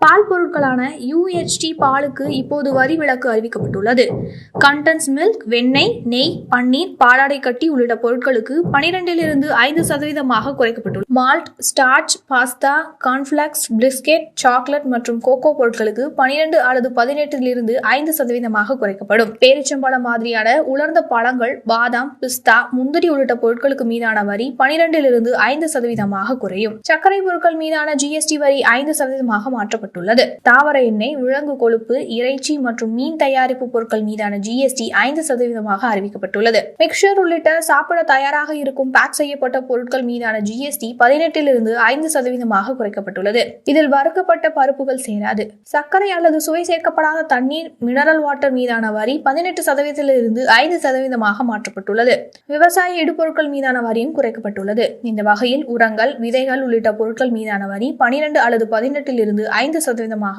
பால் பொருட்களான UHT பாலுக்கு இப்போது வரி விலக்கு அறிவிக்கப்பட்டுள்ளது. கண்டன்ஸ் மில்க், வெண்ணெய், நெய், பன்னீர், பாலாடை கட்டி உள்ளிட்ட பொருட்களுக்கு 12% 5% குறைக்கப்பட்டுள்ளது. Malt, starch, pasta, cornflakes, biscuit, chocolate மற்றும் கோகோ பொருட்களுக்கு 12 அல்லது 18% 5% குறைக்கப்படும். பேரிச்சம்பழம் மாதிரியான உலர்ந்த பழங்கள், பாதாம், பிஸ்தா, முந்திரி உள்ளிட்ட பொருட்களுக்கு மீதான வரி 12% 5% குறையும். சர்க்கரை பொருட்கள் மீதான GST வரி 5% மாற்றப்பட்டுள்ளது. தாவர எண்ணெய், விலங்கு கொழுப்பு, இறைச்சி மற்றும் மீன் தயாரிப்பு பொருட்கள் மீதான GST 5% அறிவிக்கப்பட்டுள்ளது. மிக்சர் உள்ளிட்ட சாப்பிட தயாராக இருக்கும் பேக் செய்யப்பட்ட பொருட்கள் மீதான GST 18% 5% குறைக்கப்பட்டுள்ளது. இதில் வறுக்கப்பட்ட பருப்புகள் சேராது. சர்க்கரை அல்லது சுவை சேர்க்கப்படாத தண்ணீர், மினரல் வாட்டர் மீதான வரி 18% 5% மாற்றப்பட்டுள்ளது. விவசாய இடுபொருட்கள் மீதான வரியும் குறைக்கப்பட்டுள்ளது. இந்த வகையில் உரங்கள், விதைகள் உள்ளிட்ட பொருட்கள் மீதான வரி 12 அல்லது 18% 5%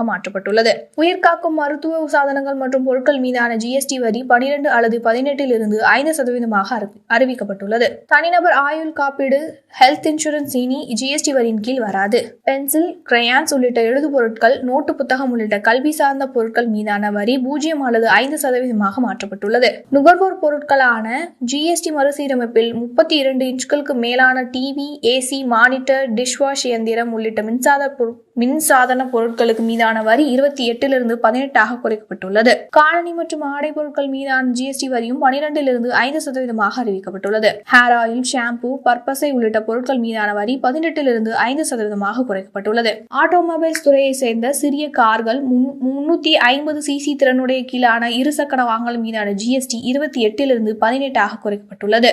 மாற்றப்பட்டுள்ளது. உயிர்காக்கும் மருத்துவ சாதனங்கள் மற்றும் பொருட்கள் மீதான GST வரி 12 அல்லது 18% 5% அறிவிக்கப்பட்டுள்ளது. தனிநபர் ஆயுள் காப்பீடு, ஹெல்த் இன்சூரன்ஸ் இனி GST வரியின் கீழ் வராது. பென்சில், கிரையான்ஸ் உள்ளிட்ட எழுது பொருட்கள், நோட்டு புத்தகம் உள்ளிட்ட கல்வி சார்ந்த பொருட்கள் மீதான வரி 0 அல்லது 5% மாற்றப்பட்டுள்ளது. நுகர்வோர் பொருட்களான GST மறுசீரமைப்பில் 32 இன்ச்சுகளுக்கு மேலான டிவி, AC, மானிட்டர், டிஷ்வாஷ் இயந்திரம் உள்ளிட்ட மின்சாதன பொருட்களுக்கு மீதான வரி 28 18 குறைக்கப்பட்டுள்ளது. காலணி மற்றும் ஆடை பொருட்கள் மீதான GST வரியும் 12 5% அறிவிக்கப்பட்டுள்ளது. ஹேர் ஆயில், ஷாம்பு, பற்பசை உள்ளிட்ட பொருட்கள் மீதான வரி 18 5% குறைக்கப்பட்டுள்ளது. ஆட்டோமொபைல்ஸ் துறையை சேர்ந்த சிறிய கார்கள், 350 cc திறனுடைய கீழான இருசக்கர வாகனங்கள் மீதான GST 28 18 குறைக்கப்பட்டுள்ளது.